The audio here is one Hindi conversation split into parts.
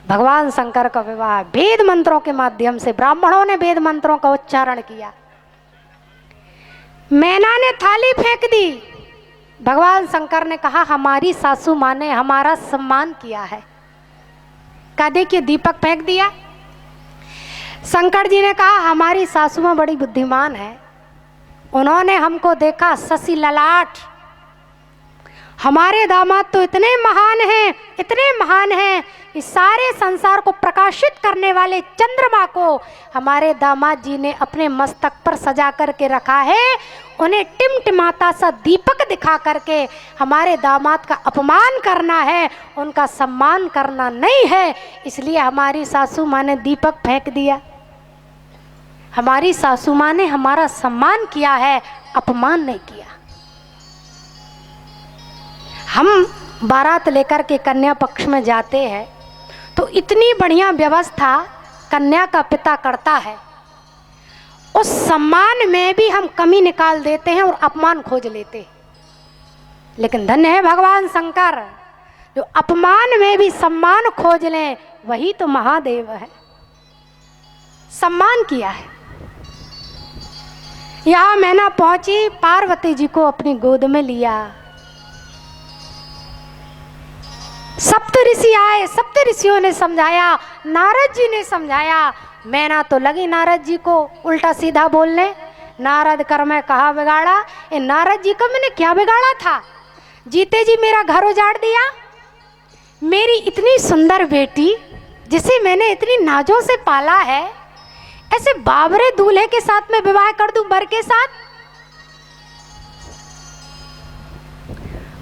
भगवान शंकर का विवाह वेद मंत्रों के माध्यम से, ब्राह्मणों ने वेद मंत्रों का उच्चारण किया। मैना ने थाली फेंक दी। भगवान शंकर ने कहा हमारी सासू माँ ने हमारा सम्मान किया है। का देखिए दीपक फेंक दिया। शंकर जी ने कहा हमारी सासू माँ बड़ी बुद्धिमान है, उन्होंने हमको देखा शशि ललाट, हमारे दामाद तो इतने महान हैं, इतने महान हैं, इस सारे संसार को प्रकाशित करने वाले चंद्रमा को हमारे दामाद जी ने अपने मस्तक पर सजा करके रखा है। उन्हें टिमटिमाता सा दीपक दिखा करके हमारे दामाद का अपमान करना है, उनका सम्मान करना नहीं है। इसलिए हमारी सासू माँ ने दीपक फेंक दिया। हमारी सासू माँ ने हमारा सम्मान किया है, अपमान नहीं किया। हम बारात लेकर के कन्या पक्ष में जाते हैं तो इतनी बढ़िया व्यवस्था कन्या का पिता करता है, उस सम्मान में भी हम कमी निकाल देते हैं और अपमान खोज लेते हैं। लेकिन धन्य है भगवान शंकर, जो अपमान में भी सम्मान खोज लें, वही तो महादेव है। सम्मान किया है। यहाँ मैना पहुंची, पार्वती जी को अपनी गोद में लिया। सप्त ऋषि आए, सप्त ऋषियों ने समझाया, नारद जी ने समझाया। मैना तो लगी नारद जी को उल्टा सीधा बोलने। नारद कर मैं कहा बिगाड़ा, ये नारद जी का मैंने क्या बिगाड़ा था? जीते जी मेरा घर उजाड़ दिया। मेरी इतनी सुंदर बेटी जिसे मैंने इतनी नाजों से पाला है, ऐसे बाबरे दूल्हे के साथ मैं विवाह कर दूं, बर के साथ?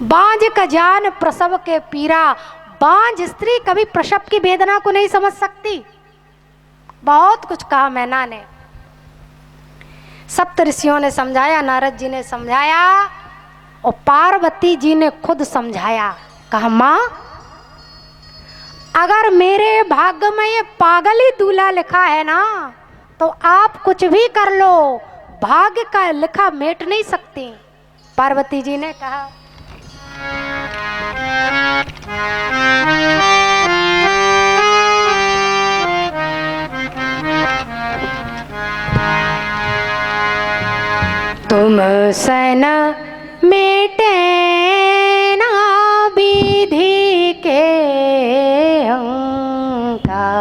बांझ का जान प्रसव के पीरा, बांझ स्त्री कभी प्रसव की वेदना को नहीं समझ सकती। बहुत कुछ कहा मैना ने। सप्त ऋषियों ने समझाया, नारद जी ने समझाया और पार्वती जी ने खुद समझाया। कहा माँ, अगर मेरे भाग्य में ये पागल ही दूल्हा लिखा है ना, तो आप कुछ भी कर लो, भाग्य का लिखा मेट नहीं सकती। पार्वती जी ने कहा तुम सन मेटे ना विधि के अंका,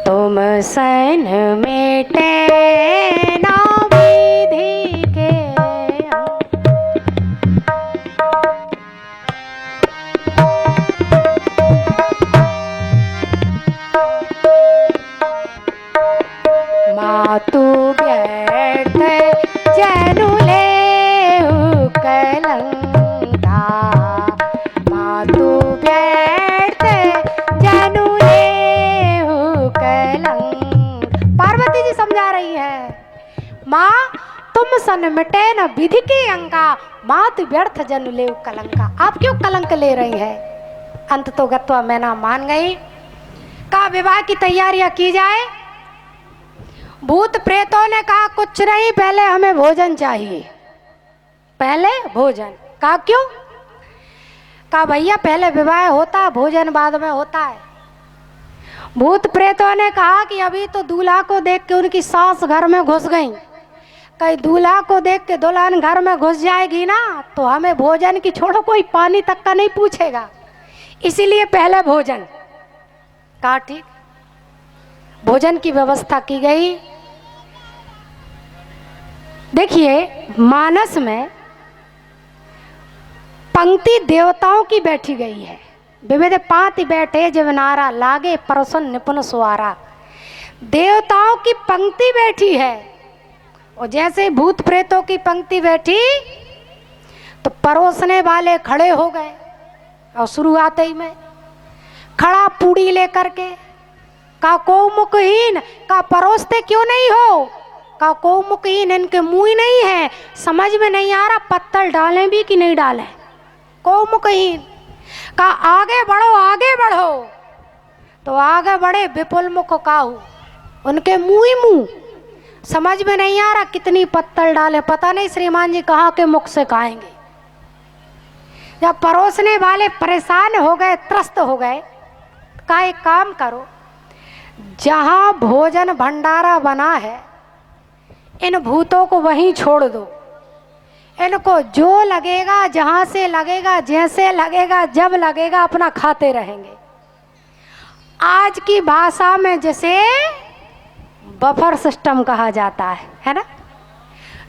तुम सन मेटे ना विधि के मातु व्यर्थ जनु लेहु कलंका, मातु व्यर्थ जनु लेहु कलंका। पार्वती जी समझा रही है, माँ तुम सन मिटे न विधि के अंका, मातु व्यर्थ जनु लेहु कलंका। आप क्यों कलंक ले रही है? अंत तो गत्वा मैना मान गई। का विवाह की तैयारियां की जाए। भूत प्रेतों ने कहा कुछ नहीं, पहले हमें भोजन चाहिए, पहले भोजन। कहा क्यों? कहा भैया पहले विवाह होता, भोजन बाद में होता है। भूत प्रेतों ने कहा कि अभी तो दूल्हा को देख के उनकी सास घर में घुस गई, कहीं दूल्हा को देख के दुल्हन घर में घुस जाएगी ना, तो हमें भोजन की छोड़ो, कोई पानी तक का नहीं पूछेगा, इसीलिए पहले भोजन। कहा ठीक। भोजन की व्यवस्था की गई। देखिए मानस में पंक्ति देवताओं की बैठी गई है। विविध पांति बैठे जब नारा, लागे परसन निपुण सुआरा। देवताओं की पंक्ति बैठी है, और जैसे भूत प्रेतों की पंक्ति बैठी तो परोसने वाले खड़े हो गए। और शुरुआत ही में खड़ा पूड़ी लेकर के, का को मुखहीन, का परोसते क्यों नहीं हो? का को मुखहीन, इनके मुंह ही नहीं है, समझ में नहीं आ रहा पत्तल डालें भी कि नहीं डालें। को मुखहीन, का आगे बढ़ो आगे बढ़ो, तो आगे बढ़े विपुल मुख काहू, उनके मुंह ही मुंह, समझ में नहीं आ रहा कितनी पत्तल डालें। पता नहीं श्रीमान जी कहाँ के मुख से खाएंगे। जब परोसने वाले परेशान हो गए, त्रस्त हो गए, का एक काम करो, जहाँ भोजन भंडारा बना है इन भूतों को वहीं छोड़ दो। इनको जो लगेगा, जहाँ से लगेगा, जैसे लगेगा, जब लगेगा, अपना खाते रहेंगे। आज की भाषा में जैसे बफर सिस्टम कहा जाता है ना।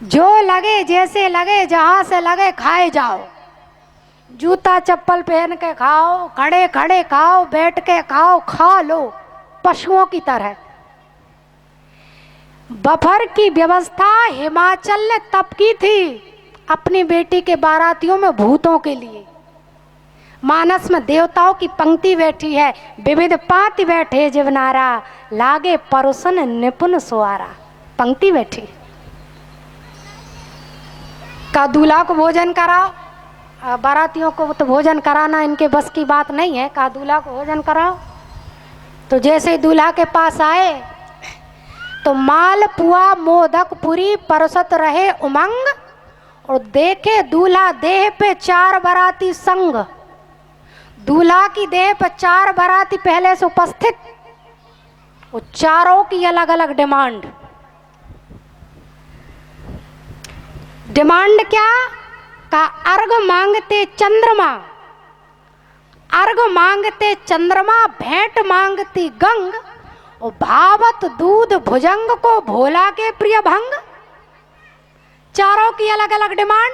जो लगे, जैसे लगे, जहाँ से लगे, खाए जाओ। जूता चप्पल पहन के खाओ, खड़े खड़े खाओ, बैठ के खाओ, खा लो पशुओं की तरह। बफर की व्यवस्था हिमाचल ने तब की थी अपनी बेटी के बारातियों में भूतों के लिए। मानस में देवताओं की पंक्ति बैठी है, विविध पाति बैठे जीवनारा, लागे परुसन निपुण सुआरा। पंक्ति बैठी। का दूल्हा को भोजन कराओ, बारातियों को तो भोजन कराना इनके बस की बात नहीं है। का दूल्हा को भोजन कराओ, तो जैसे दूल्हा के पास आए तो माल पुआ मोदक पूरी परसत रहे उमंग, और देखे दूल्हा देह पे 4 बाराती संग। दूल्हा की देह पर 4 बाराती पहले से उपस्थित, वो चारों की अलग अलग डिमांड। डिमांड क्या? का अर्घ मांगते चंद्रमा, अर्घ मांगते चंद्रमा, भेंट मांगती गंग, और भावत दूध भुजंग को भोला के प्रिय भंग। चारों की अलग अलग डिमांड।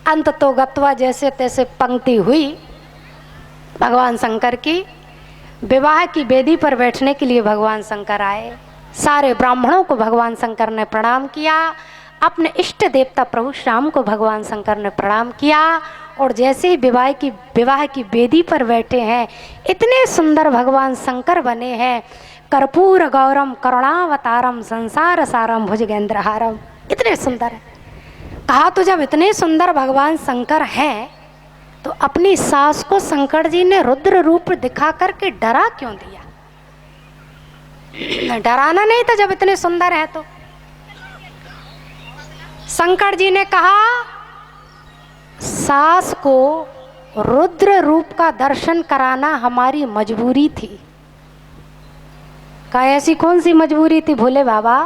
अंत तो गत्वा जैसे तैसे पंक्ति हुई भगवान शंकर की। विवाह की वेदी पर बैठने के लिए भगवान शंकर आए। सारे ब्राह्मणों को भगवान शंकर ने प्रणाम किया, अपने इष्ट देवता प्रभु श्याम को भगवान शंकर ने प्रणाम किया। और जैसे ही विवाह की वेदी पर बैठे हैं, इतने सुंदर भगवान शंकर बने हैं। कर्पूर गौरम करुणावतारम संसार सारम भुजगेंद्रहारम, इतने सुंदर है। कहा तो जब इतने सुंदर भगवान शंकर हैं तो अपनी सास को शंकर जी ने रुद्र रूप दिखा करके डरा क्यों दिया? डराना नहीं था जब इतने सुंदर हैं तो। शंकर जी ने कहा सास को रुद्र रूप का दर्शन कराना हमारी मजबूरी थी। कहा ऐसी कौन सी मजबूरी थी भोले बाबा?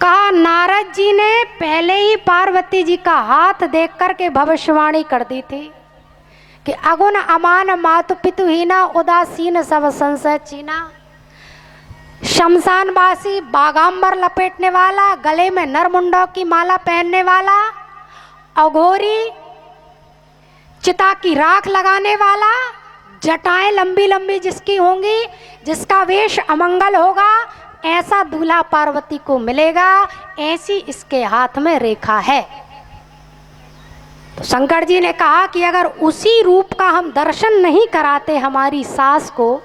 कहा नारद जी ने पहले ही पार्वती जी का हाथ देख करके भविष्यवाणी कर दी थी कि अगुन अमान मातु पितुहीना उदासीन सब संशय चीना। शमशानवासी बागांबर लपेटने वाला, गले में नरमुंडों की माला पहनने वाला, अघोरी चिता की राख लगाने वाला, जटाएं लंबी लंबी जिसकी होंगी, जिसका वेश अमंगल होगा, ऐसा दूल्हा पार्वती को मिलेगा। ऐसी इसके हाथ में रेखा है। तो शंकर जी ने कहा कि अगर उसी रूप का हम दर्शन नहीं कराते हमारी सास को,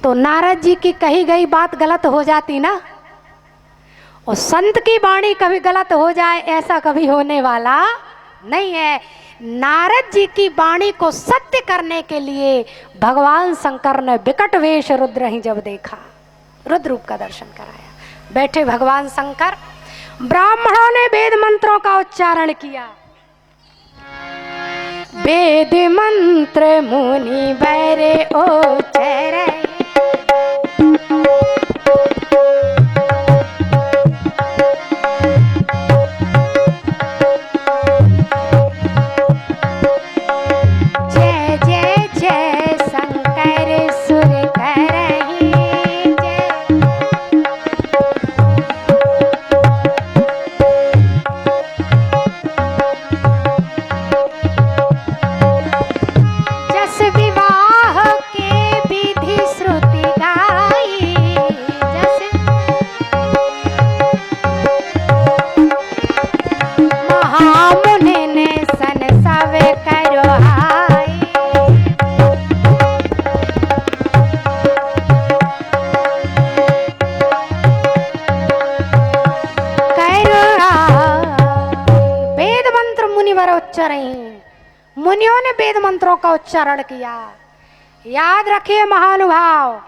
तो नारद जी की कही गई बात गलत हो जाती ना। और संत की वाणी कभी गलत हो जाए ऐसा कभी होने वाला नहीं है। नारद जी की वाणी को सत्य करने के लिए भगवान शंकर ने विकट वेश रुद्र ही जब देखा, रुद्र रूप का दर्शन कराया। बैठे भगवान शंकर, ब्राह्मणों ने वेद मंत्रों का उच्चारण किया। वेद मंत्र मुनि बैरे उच्चारे, मुनियों ने वेद मंत्रों का उच्चारण किया। याद रखिए महानुभाव,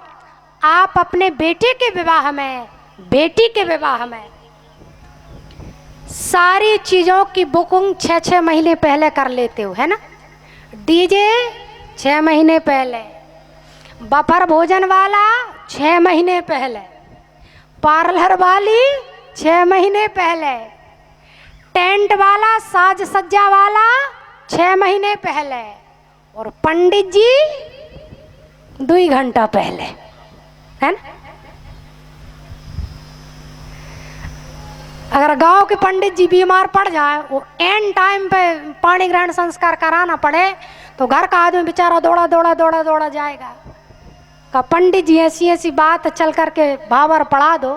आप अपने बेटे के विवाह में, बेटी के विवाह में सारी चीजों की बुकिंग 6-6 महीने पहले कर लेते हो, है ना। डीजे 6 महीने पहले, बफर भोजन वाला 6 महीने पहले, पार्लर वाली 6 महीने पहले, टेंट वाला साज सज्जा वाला 6 महीने पहले, और पंडित जी 2 घंटा पहले, है ना। अगर गांव के पंडित जी बीमार पड़ जाए, वो एंड टाइम पे पाणी ग्रहण संस्कार कराना पड़े, तो घर का आदमी बेचारा दौड़ा दौड़ा दौड़ा दौड़ा जाएगा। का पंडित जी ऐसी ऐसी बात चल करके भावर पढ़ा दो।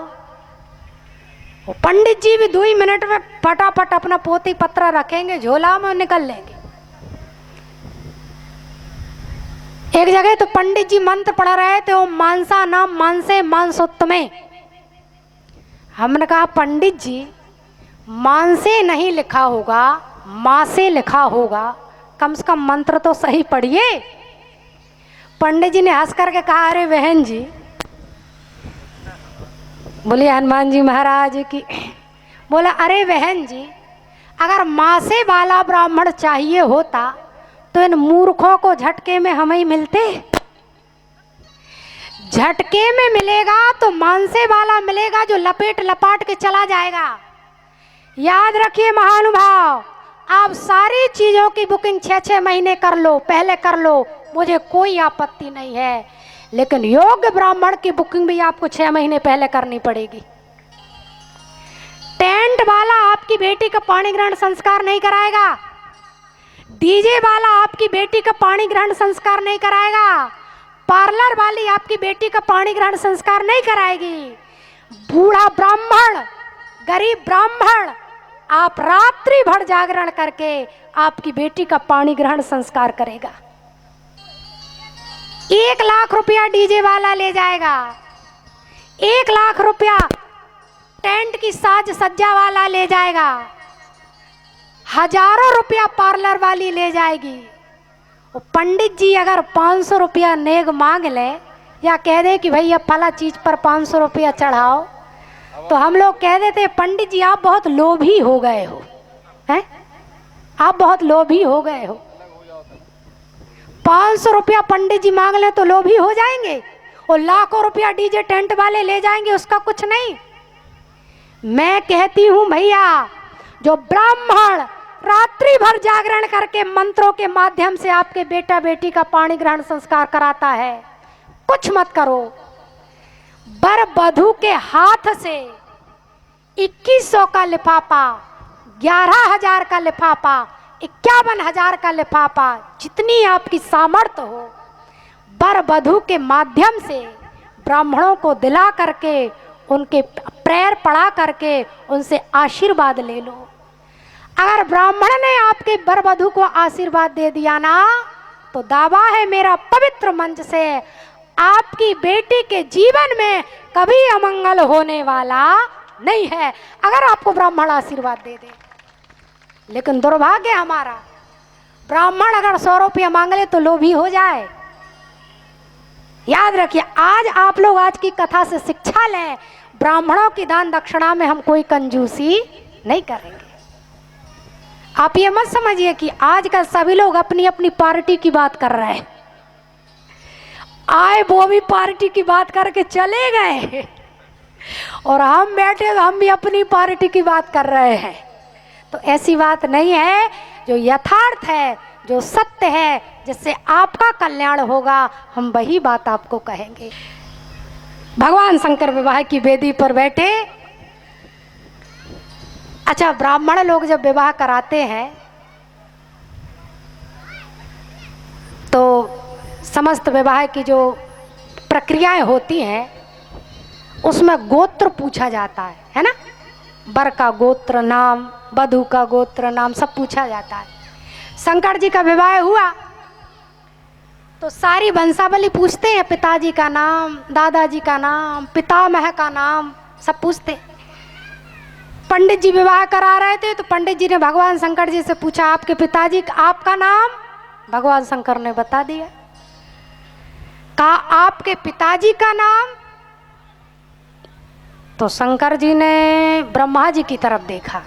वो पंडित जी भी 2 मिनट में फटाफट अपना पोती पत्र रखेंगे, झोला में निकल लेंगे। एक जगह तो पंडित जी मंत्र पढ़ रहे थे, वो मानसा नाम मानसे मानसोत्तमे। हमने कहा पंडित जी, मान से नहीं लिखा होगा, माँ से लिखा होगा, कम से कम मंत्र तो सही पढ़िए। पंडित जी ने हंस करके कहा, अरे बहन जी, बोले हनुमान जी महाराज की। बोला, अरे बहन जी, अगर माँ से वाला ब्राह्मण चाहिए होता तो इन मूर्खों को झटके में हमें ही मिलते। झटके में मिलेगा तो मानसे वाला मिलेगा जो लपेट लपाट के चला जाएगा। याद रखिए महानुभाव, आप सारी चीजों की बुकिंग 6-6 महीने कर लो, पहले कर लो, मुझे कोई आपत्ति नहीं है, लेकिन योग्य ब्राह्मण की बुकिंग भी आपको 6 महीने पहले करनी पड़ेगी। टेंट वाला आपकी बेटी का पाणी ग्रहण संस्कार नहीं कराएगा, डीजे वाला आपकी बेटी का पाणी ग्रहण संस्कार नहीं कराएगा, पार्लर वाली आपकी बेटी का पाणी ग्रहण संस्कार नहीं कराएगी। बूढ़ा ब्राह्मण, गरीब ब्राह्मण, आप रात्रि भर जागरण करके आपकी बेटी का पाणी ग्रहण संस्कार करेगा। 1 लाख रुपया डीजे वाला ले जाएगा, 1 लाख रुपया टेंट की साज सज्जा वाला ले जाएगा, हजारों रुपया पार्लर वाली ले जाएगी। पंडित जी अगर 500 रुपया नेग मांग ले या कह दे कि भैया फला चीज पर 500 रुपया चढ़ाओ, तो हम लोग कह देते पंडित जी आप बहुत लोभी हो गए हो, हैं? आप बहुत लोभी हो गए हो। 500 रुपया पंडित जी मांग ले तो लोभी हो जाएंगे, और लाखों रुपया डीजे टेंट वाले ले जाएंगे, उसका कुछ नहीं। मैं कहती हूं भैया, जो ब्राह्मण रात्रि भर जागरण करके मंत्रों के माध्यम से आपके बेटा बेटी का पाणी ग्रहण संस्कार कराता है, कुछ मत करो। वर वधू के हाथ से 2100 का लिफाफा, 11,000 का लिफाफा, 51,000 का लिफाफा, जितनी आपकी सामर्थ्य हो, वर वधू के माध्यम से ब्राह्मणों को दिला करके, उनके प्रेयर पढ़ा करके उनसे आशीर्वाद ले लो। अगर ब्राह्मण ने आपके वर वधू को आशीर्वाद दे दिया ना, तो दावा है मेरा पवित्र मंच से, आपकी बेटी के जीवन में कभी अमंगल होने वाला नहीं है, अगर आपको ब्राह्मण आशीर्वाद दे दे। लेकिन दुर्भाग्य हमारा, ब्राह्मण अगर 100 रुपया मांग ले तो लोभी हो जाए। याद रखिए, आज आप लोग आज की कथा से शिक्षा लें, ब्राह्मणों की दान दक्षिणा में हम कोई कंजूसी नहीं करेंगे। आप ये मत समझिए कि आजकल सभी लोग अपनी अपनी पार्टी की बात कर रहे हैं, आए वो भी पार्टी की बात करके चले गए, और हम बैठे हम भी अपनी पार्टी की बात कर रहे हैं। तो ऐसी बात नहीं है। जो यथार्थ है, जो सत्य है, जिससे आपका कल्याण होगा, हम वही बात आपको कहेंगे। भगवान शंकर विवाह की वेदी पर बैठे। अच्छा, ब्राह्मण लोग जब विवाह कराते हैं तो समस्त विवाह की जो प्रक्रियाएं होती हैं उसमें गोत्र पूछा जाता है ना। वर का गोत्र नाम, वधू का गोत्र नाम, सब पूछा जाता है। शंकर जी का विवाह हुआ तो सारी वंशावली पूछते हैं, पिताजी का नाम, दादाजी का नाम, पितामह का नाम, सब पूछते हैं। पंडित जी विवाह करा रहे थे तो पंडित जी ने भगवान शंकर जी से पूछा, आपके पिताजी आपका नाम? भगवान शंकर ने बता दिया। कहा आपके पिताजी का नाम? तो शंकर जी ने ब्रह्मा जी की तरफ देखा,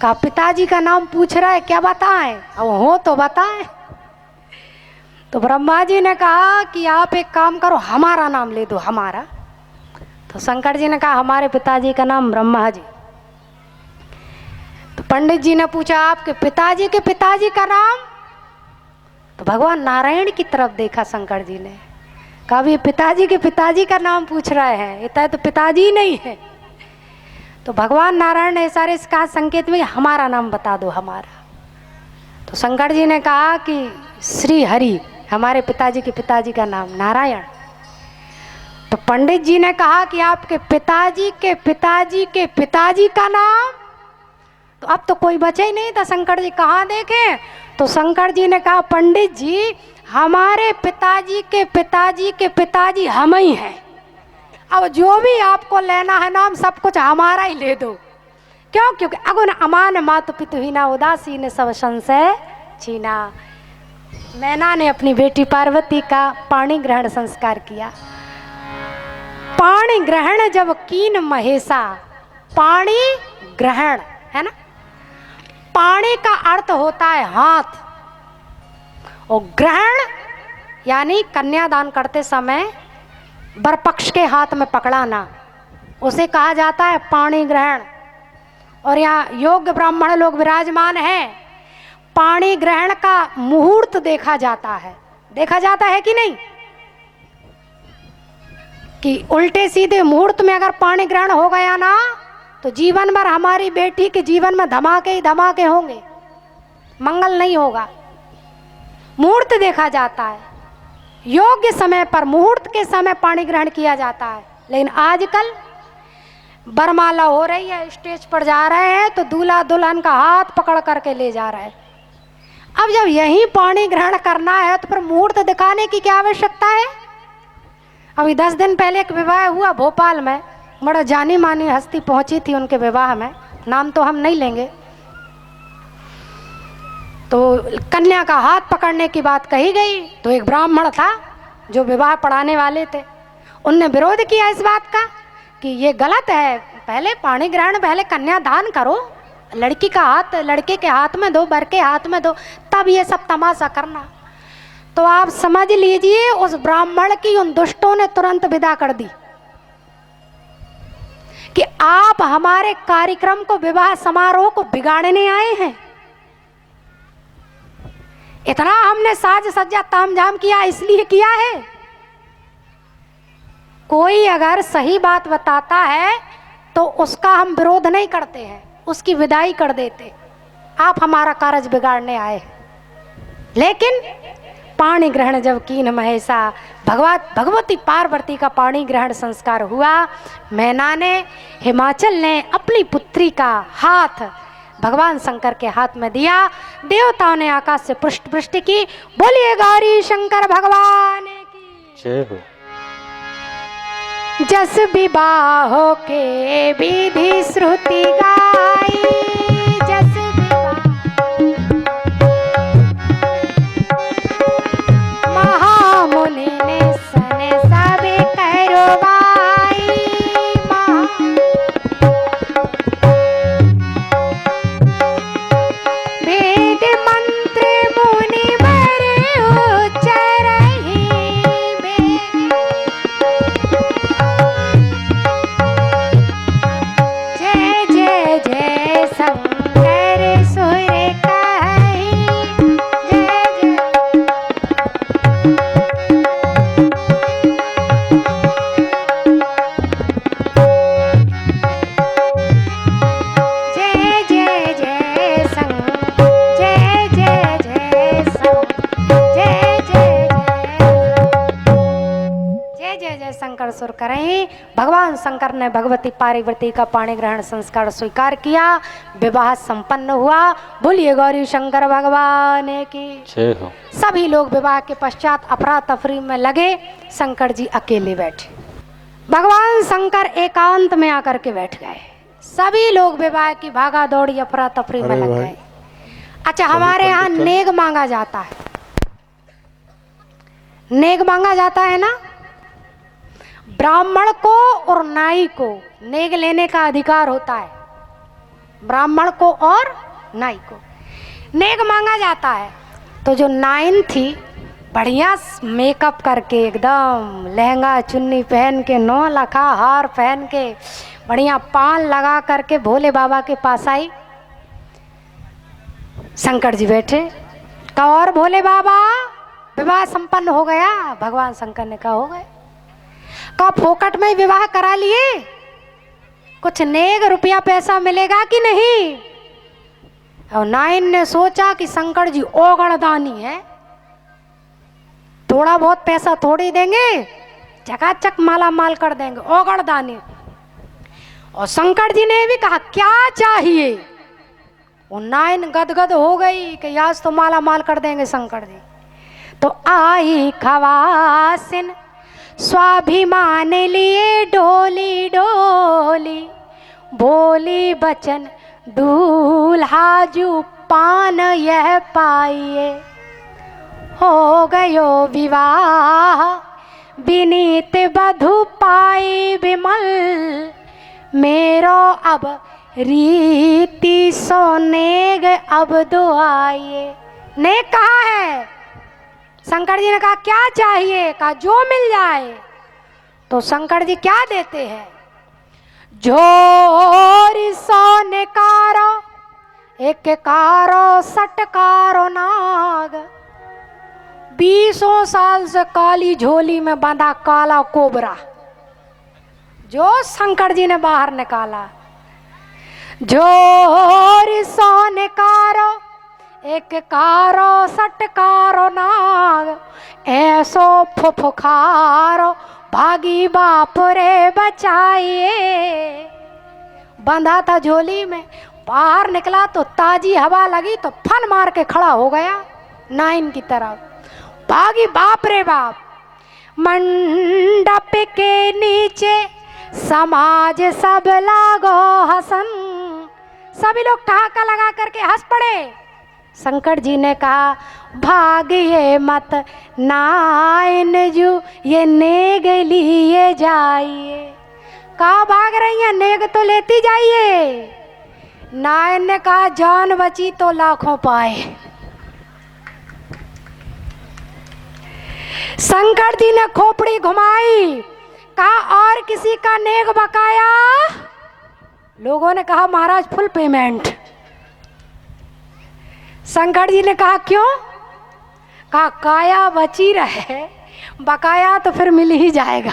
कहा पिताजी का नाम पूछ रहा है, क्या बताएं? अब हो तो बताएं। तो ब्रह्मा जी ने कहा कि आप एक काम करो, हमारा नाम ले दो, हमारा। तो शंकर जी ने कहा हमारे पिताजी का नाम ब्रह्मा जी। तो पंडित जी ने पूछा आपके पिताजी के पिताजी का नाम? तो भगवान नारायण की तरफ देखा शंकर जी ने, कहा ये पिताजी के पिताजी का नाम पूछ रहे हैं, ये तो पिताजी नहीं है। तो भगवान नारायण ने इशारे से कहा संकेत में हमारा नाम बता दो, हमारा। तो शंकर जी ने कहा कि श्री हरि, हमारे पिताजी के पिताजी का नाम नारायण। तो पंडित जी ने कहा कि आपके पिताजी के पिताजी के पिताजी का नाम? तो अब तो कोई बचा ही नहीं था, शंकर जी कहाँ देखे। तो शंकर जी ने कहा पंडित जी हमारे पिताजी के पिताजी के पिताजी हम ही हैं, अब जो भी आपको लेना है नाम सब कुछ हमारा ही ले दो। क्यों? क्योंकि अगुन अमान मातु पितु हीना, उदासी ने सब संशय छीना। मैना ने अपनी बेटी पार्वती का पाणी ग्रहण संस्कार किया। पाणी ग्रहण जब कीन महेशा, पाणी ग्रहण है ना, पाणी का अर्थ होता है हाथ, और ग्रहण यानी कन्यादान करते समय वरपक्ष के हाथ में पकड़ाना, उसे कहा जाता है पाणी ग्रहण। और यहाँ योग्य ब्राह्मण लोग विराजमान हैं, पाणी ग्रहण का मुहूर्त देखा जाता है। देखा जाता है कि नहीं, कि उल्टे सीधे मुहूर्त में अगर पाणी ग्रहण हो गया ना तो जीवन भर हमारी बेटी के जीवन में धमाके ही धमाके होंगे, मंगल नहीं होगा। मुहूर्त देखा जाता है, योग्य समय पर मुहूर्त के समय पाणी ग्रहण किया जाता है। लेकिन आजकल बरमाला हो रही है, स्टेज पर जा रहे हैं तो दूल्हा दुल्हन का हाथ पकड़ करके ले जा रहे हैं। अब जब यही पाणी ग्रहण करना है तो फिर मुहूर्त दिखाने की क्या आवश्यकता है? अभी 10 दिन पहले एक विवाह हुआ भोपाल में, बड़ा जानी मानी हस्ती पहुंची थी उनके विवाह में, नाम तो हम नहीं लेंगे। तो कन्या का हाथ पकड़ने की बात कही गई, तो एक ब्राह्मण था जो विवाह पढ़ाने वाले थे, उनने विरोध किया इस बात का कि ये गलत है, पहले पाणी ग्रहण, पहले कन्यादान करो, लड़की का हाथ लड़के के हाथ में दो, बर के हाथ में दो, तब ये सब तमाशा करना। तो आप समझ लीजिए उस ब्राह्मण की उन दुष्टों ने तुरंत विदा कर दी कि आप हमारे कार्यक्रम को, विवाह समारोह को बिगाड़ने आए हैं। इतना हमने साज सज्जा तामझाम किया, इसलिए किया है। कोई अगर सही बात बताता है तो उसका हम विरोध नहीं करते हैं, उसकी विदाई कर देते। आप हमारा कार्य बिगाड़ने आए। लेकिन पाणी ग्रहण जब कीन महेशा, भगवती पार्वती का पाणी ग्रहण संस्कार हुआ। मैना ने, हिमाचल ने अपनी पुत्री का हाथ भगवान शंकर के हाथ में दिया। देवताओं ने आकाश से पुष्ट पुष्टि की। बोलिए गौरी शंकर भगवान की जय हो। जस विवाह के विधि श्रुति गाई, जस महामुनि ने सन सब करवाई। वेद मंत्र मुनि वर उच्चरहि, जय जय जय शंकर सुर कहि, जय जय जय जय जय जय जय जय शंकर सुर करें। भगवान शंकर ने भगवती पार्वती का पाणी ग्रहण संस्कार स्वीकार किया। विवाह संपन्न हुआ। बोलिए गौरी शंकर भगवान की जय हो। सभी लोग विवाह के पश्चात अफरा तफरी में लगे। शंकर जी अकेले बैठे। भगवान शंकर एकांत में आकर के बैठ गए। सभी लोग विवाह की भागा दौड़ी अफरा तफरी में लग गए। अच्छा, हमारे यहाँ नेग मांगा जाता है, नेग मांगा जाता है ना। ब्राह्मण को और नाई को नेग लेने का अधिकार होता है। ब्राह्मण को और नाई को नेग मांगा जाता है। तो जो नाइन थी बढ़िया मेकअप करके एकदम लहंगा चुन्नी पहन के 9 लखा हार पहन के बढ़िया पान लगा करके भोले बाबा के पास आई। शंकर जी बैठे, कहा और भोले बाबा विवाह संपन्न हो गया? भगवान शंकर ने कहा हो गया। कहा फोकट में विवाह करा लिए, कुछ नेग रुपया पैसा मिलेगा कि नहीं? और नाइन ने सोचा कि शंकर जी ओगड़दानी है, थोड़ा बहुत पैसा थोड़ी देंगे, चकाचक माला माल कर देंगे, ओगड़दानी। और शंकर जी ने भी कहा क्या चाहिए? वो नाइन गदगद हो गई कि आज तो माला माल कर देंगे शंकर जी। तो आई खवासिन स्वाभिमान लिए डोली डोली, बोली बचन दूल्हा जू पान यह पाइए, हो गयो विवाह विनीत बधु पाई विमल, मेरो अब रीति सोनेग अब दुआइए। ने कहा है, शंकर जी ने कहा क्या चाहिए? कहा जो मिल जाए। तो शंकर जी क्या देते हैं? झोरी सोने कारो एक कारो सटकारो नाग, 20 साल से काली झोली में बंधा काला कोबरा जो शंकर जी ने बाहर निकाला। झोरी सोने कारो एक कारो सटकारो नाग, ऐसो फुफखारो भागी बाप रे बचाइए। बंधा था झोली में, बाहर निकला तो ताजी हवा लगी तो फन मार के खड़ा हो गया नाइन की तरफ, भागी बाप रे बाप। मंडप के नीचे समाज सब लागो हसन, सभी लोग ठहाका लगा करके हंस पड़े। शंकर जी ने कहा भागिए मत नाइन जू, ये नेग लिए जाइए। कहा भाग रही है, नेग तो लेती जाइए। नाइन ने कहा जान बची तो लाखों पाए। शंकर जी ने खोपड़ी घुमाई, कहा और किसी का नेग बकाया? लोगों ने कहा महाराज फुल पेमेंट। शंकर जी ने कहा क्यों? कहा काया बची रहे, बकाया तो फिर मिल ही जाएगा।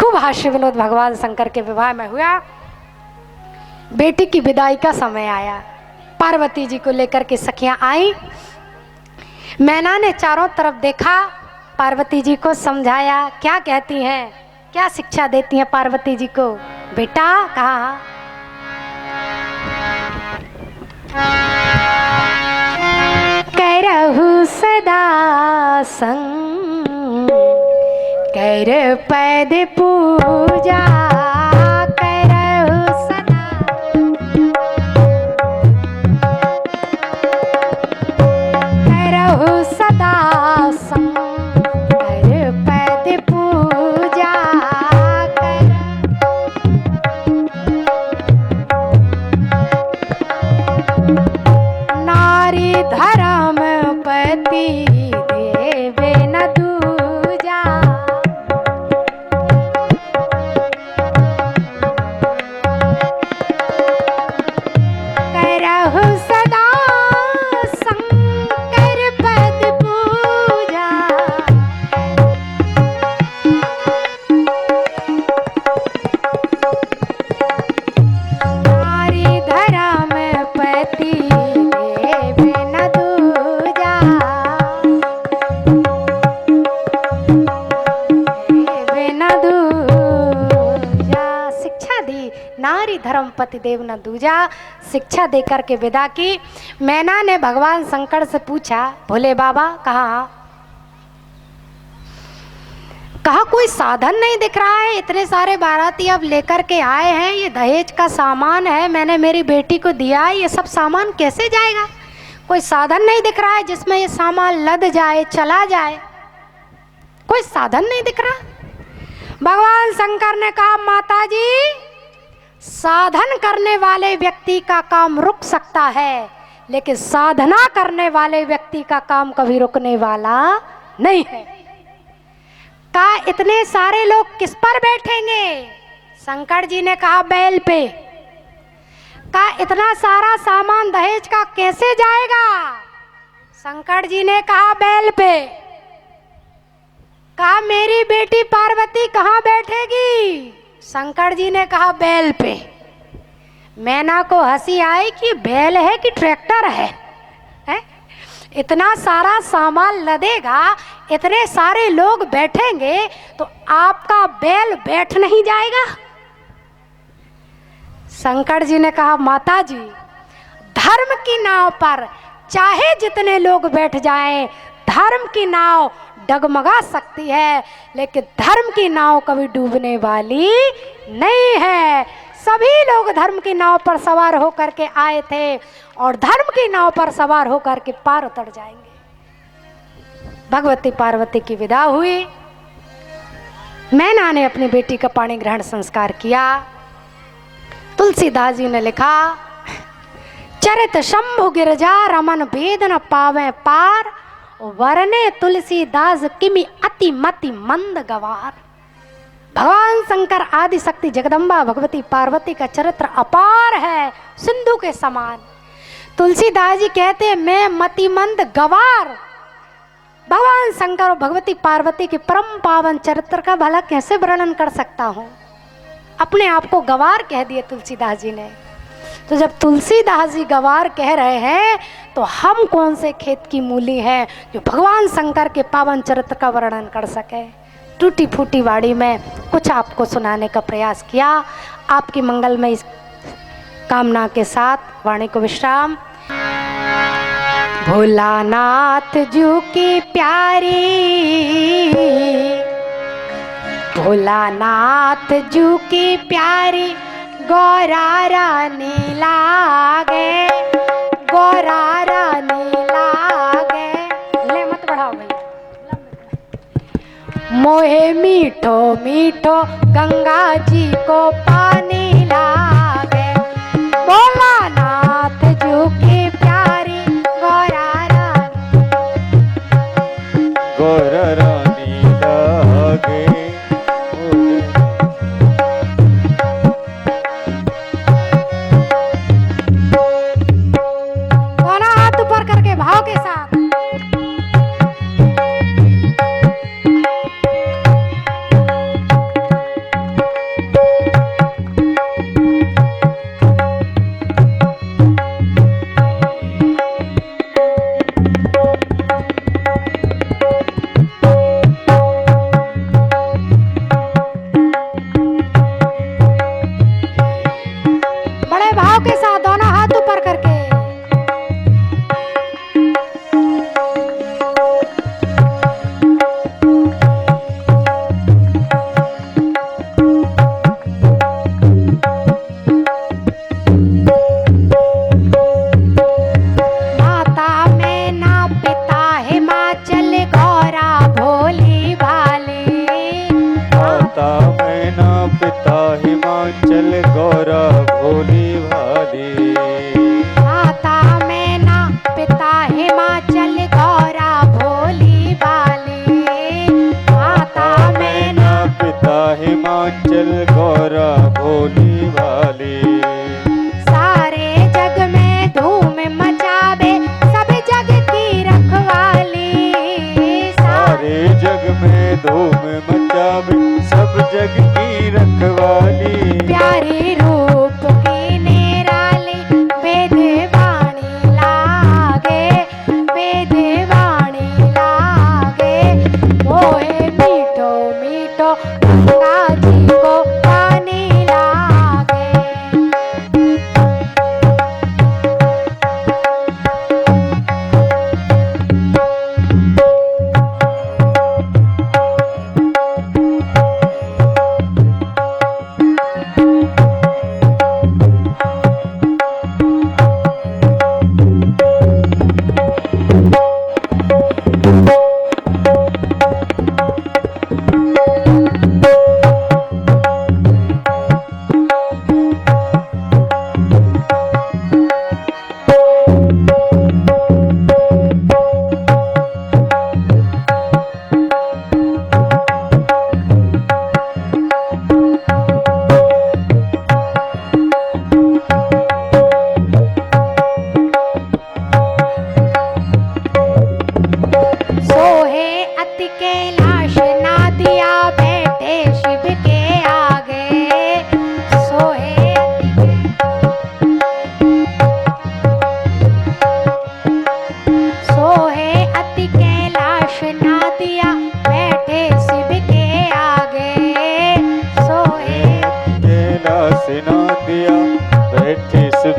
खूब हास्य विनोद भगवान शंकर के विवाह में हुआ। बेटी की विदाई का समय आया, पार्वती जी को लेकर के सखियां आई। मैना ने चारों तरफ देखा, पार्वती जी को समझाया। क्या कहती हैं, क्या शिक्षा देती हैं पार्वती जी को? बेटा कहा करहु सदा संग, कर पद पूजा, करहु सदा, करहु सदा संग, कर पद पूजा, नारी धर्म पति देवे न दूजा, करहु सदा शंकर पद पूजा। नारी धर्म पति देवे न दूजा, देवे न दूजा। शिक्षा दी, नारी धर्म पति देव न दूजा, शिक्षा देकर के विदा की। मैना ने भगवान शंकर से पूछा भोले बाबा कहाँ? कहा कोई साधन नहीं दिख रहा है, इतने सारे बाराती अब लेकर के आए हैं, ये दहेज का सामान है, मैंने मेरी बेटी को दिया है, ये सब सामान कैसे जाएगा? कोई साधन नहीं दिख रहा है जिसमें ये सामान लद जाए, चला जाए, कोई साधन नहीं दिख रहा। भगवान शंकर ने कहा माता जी, साधन करने वाले व्यक्ति का काम रुक सकता है, लेकिन साधना करने वाले व्यक्ति का काम कभी रुकने वाला नहीं है। का इतने सारे लोग किस पर बैठेंगे? शंकर जी ने कहा बैल पे। का इतना सारा सामान दहेज का कैसे जाएगा? शंकर जी ने कहा बैल पे। कहा मेरी बेटी पार्वती कहाँ बैठेगी? शंकर जी ने कहा बैल पे। मैना को हंसी आई कि बैल है कि ट्रैक्टर है? इतना सारा सामान लदेगा, इतने सारे लोग बैठेंगे तो आपका बैल बैठ नहीं जाएगा? शंकर जी ने कहा माता जी, धर्म की नाव पर चाहे जितने लोग बैठ जाएं, धर्म की नाव डगमगा सकती है, लेकिन धर्म की नाव कभी डूबने वाली नहीं है। सभी लोग धर्म की नाव पर सवार होकर के आए थे और धर्म की नाव पर सवार होकर के पार उतर जाएंगे। भगवती पार्वती की विदा हुई। मैना ने अपनी बेटी का पाणी ग्रहण संस्कार किया। तुलसीदास जी ने लिखा, चरित शंभु गिरजा रमन भेद न पावे पार, वरने तुलसीदास किमि अति मति मंद गवार। भगवान शंकर आदि शक्ति जगदम्बा भगवती पार्वती का चरित्र अपार है, सिंधु के समान। तुलसीदास जी कहते हैं मैं मतिमंद गवार भगवान शंकर और भगवती पार्वती के परम पावन चरित्र का भला कैसे वर्णन कर सकता हूँ? अपने आप को गवार कह दिए तुलसीदास जी ने। तो जब तुलसीदास जी गवार कह रहे हैं तो हम कौन से खेत की मूली हैं जो भगवान शंकर के पावन चरित्र का वर्णन कर सके। टूटी फूटी वाणी में कुछ आपको सुनाने का प्रयास किया। आपकी मंगलमय इस कामना के साथ वाणी को विश्राम। भोलानाथ जू की प्यारी, भोलानाथ जू की प्यारी गौरा रानी लागे, गौरा रानी लागे। ले मत बढ़ाओ भैया। मोहे मीठो मीठो गंगा जी को पानी लागे, भोलानाथ जू की प्यारी गौरा रानी, गौरा रानी लागे। भाव के साथ बड़े भाव के साथ दोनों हाथ ऊपर करके हिमाचल गौरा भोली भाली। माता मैना पिता हिमाचल गौरा भोली भाली, माता मैना पिता हिमाचल गौरा भोली भाली। सारे जग में धूम मचावे सब जग की रखवाली, सारे जग में धूम मचावे सब जग की रखवाली। प्यारे रूप की निराली वेद वाणी लागे, वेद वाणी लागे। मोहे मीठो मीठो गंगा जी को पानी लागे।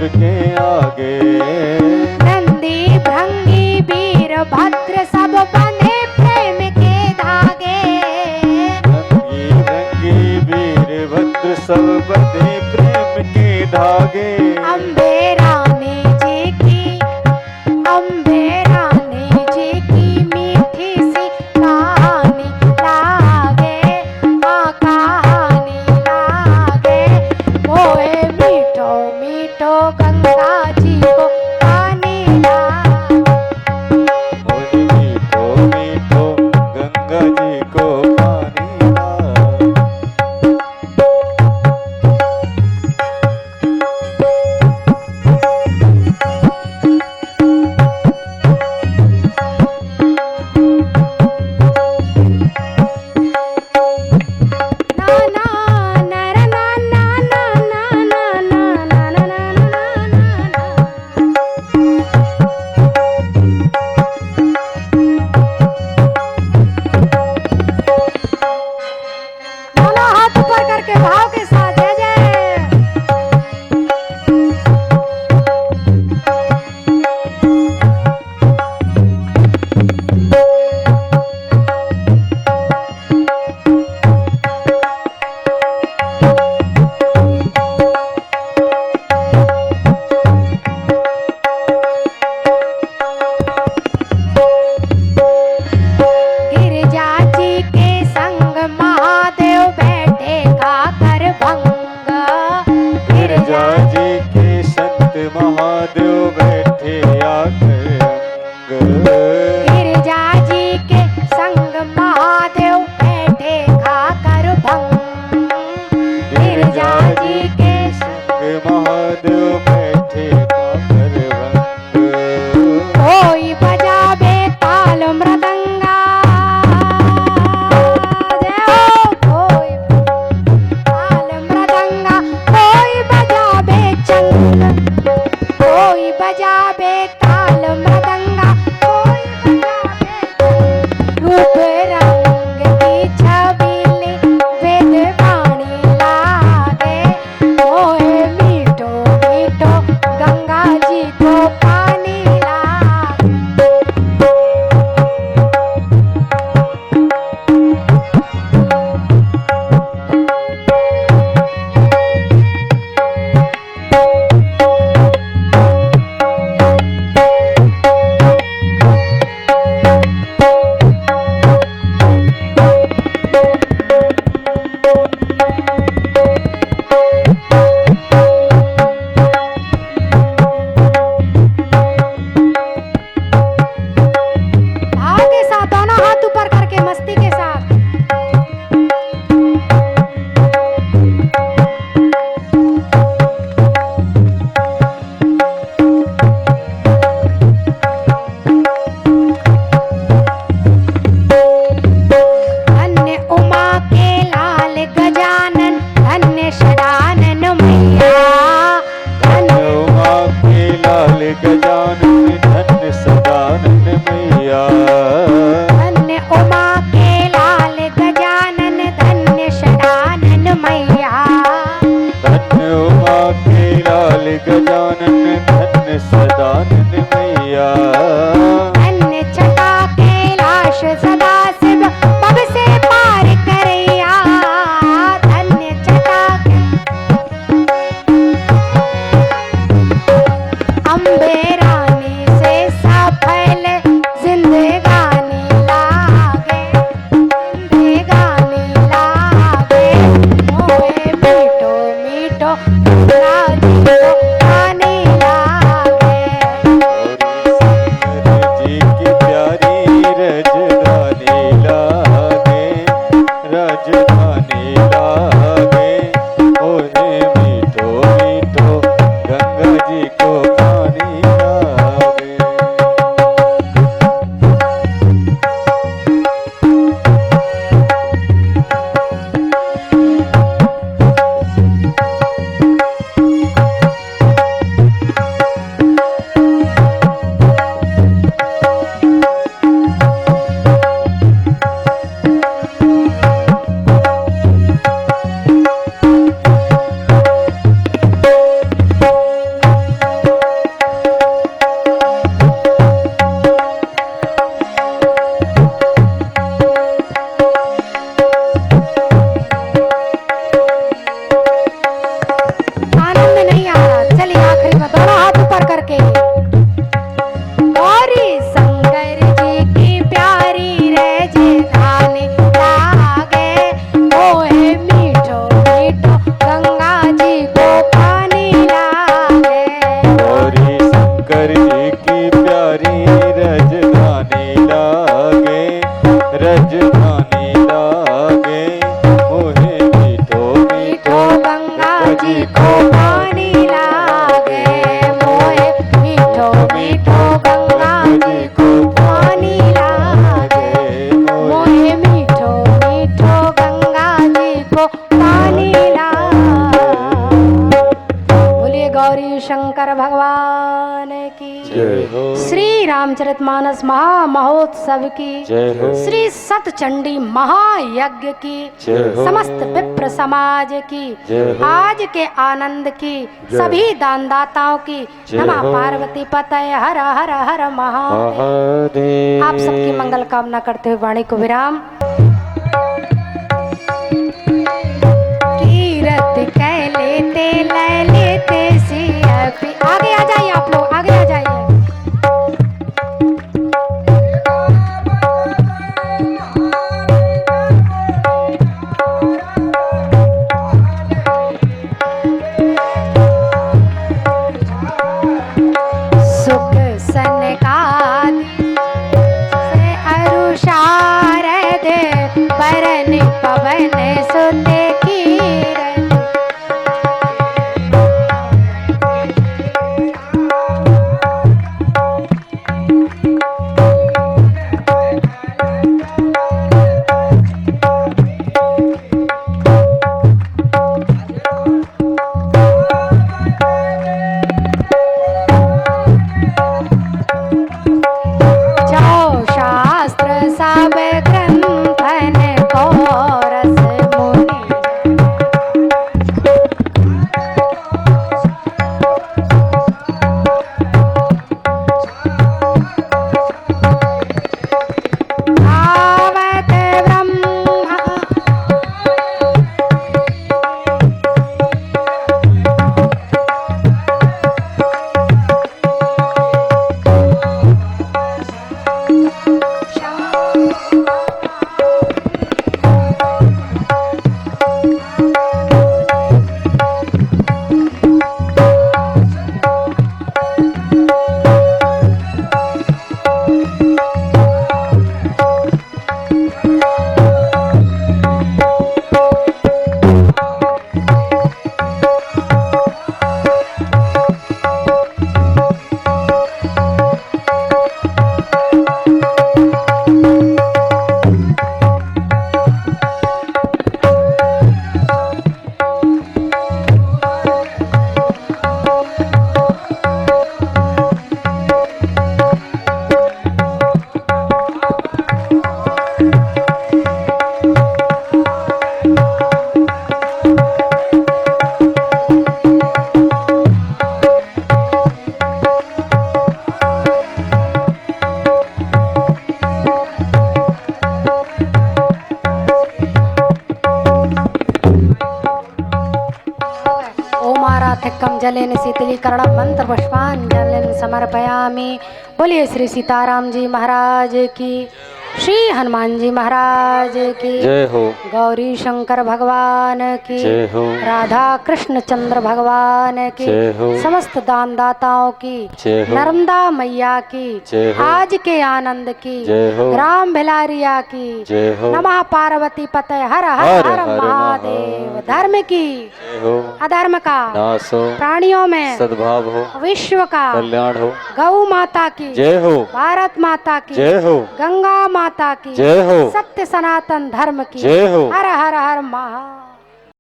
सबके आगे। नंदी भृंगी वीरभद्र सब बंधे प्रेम के धागे। नंगी भृंगी वीरभद्र सब बंधे प्रेम के धागे। अम्बे रानी जी की, अम्बे रानी जी की मीठी सी कहानी लागे, हाँ कहानी लागे। मोए मीठो मीठो गंगा जी को पानी लागे। मोहे मीठो मीठो गंगा जी को पानी लागे। शंकर भगवान की जय हो। श्री रामचरितमानस महामहोत्सव की जय हो। श्री सतचंडी महायज्ञ की जय हो। समस्त विप्र समाज की जय हो। आज के आनंद की सभी दानदाताओं की जय नमः हो। पार्वती पतये हर हर हर महादेव। महादेव। आप सबकी मंगल कामना करते हुए वाणी को विराम। कीरत कह लेते ले लेते सिया पी। आगे आ जाइए आप लोग, आगे आ जाइए। सुख सनकादि से अरुषारद बरन पवन सुते कीरत। जो शास्त्र सब ग्रंथन को रस मुनि भावत ब्रह्म ओमाराधिकं जलेन शीतलीकरण मंत्र पुष्पांजलिं समर्पयामि। बोलिए श्री सीताराम जी महाराज की, श्री हनुमान जी महाराज की जय हो। गौरी शंकर भगवान की जय हो। राधा कृष्ण चंद्र भगवान की जय हो। समस्त दानदाताओं की जय हो। नर्मदा मैया की जय हो। आज के आनंद की जय हो। ग्राम भिलारिया की जय हो। नमः पार्वती पतये हर हर हर हर हर महादेव। महादेव। धर्म की जय हो। अधर्म का नाश हो। प्राणियों में सद्भाव हो। विश्व का कल्याण हो। गौ माता की जय हो। भारत माता की जय हो। गंगा माता की जय हो। सत्य सनातन धर्म की जय हो। हर हर हर महा